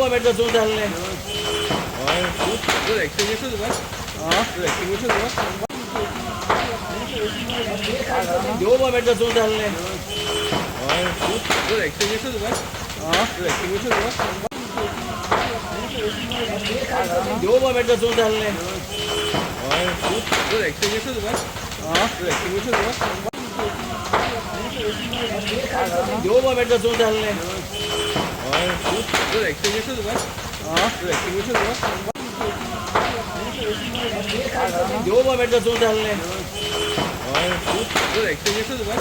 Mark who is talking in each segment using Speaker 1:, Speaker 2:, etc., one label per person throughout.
Speaker 1: moment da soon dalne.
Speaker 2: তোর অ্যাক্টিং এসে দেবা তোর অ্যাক্টিং এসে দেবা
Speaker 1: Do moment da soon dalne.
Speaker 2: তোর অ্যাক্টিং এসে দেবা তোর অ্যাক্টিং এসে দেবা
Speaker 1: Do moment da soon dalne.
Speaker 2: তোর অ্যাক্টিং এসে দেবা তোর অ্যাক্টিং এসে দেবা
Speaker 1: Do moment da soon dalne.
Speaker 2: তোর অ্যাক্টিং এসে দেবা তোর অ্যাক্টিং এসে দেবা
Speaker 1: Do moment da soon dalne.
Speaker 2: তোর অ্যাক্টিং এসে দেবা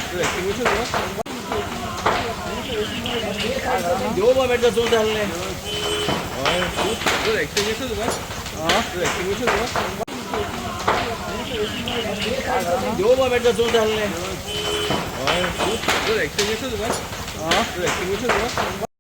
Speaker 2: তোর অ্যাক্টিং এসে দেবা
Speaker 1: Do moment da soon dalne.
Speaker 2: তোর অ্যাক্টিং এসে দেবা তোর অ্যাক্টিং এসে দেবা
Speaker 1: Do moment da soon dalne.
Speaker 2: তোর অ্যাক্টিং এসে দেবা তোর অ্যাক্টিং এসে দেবা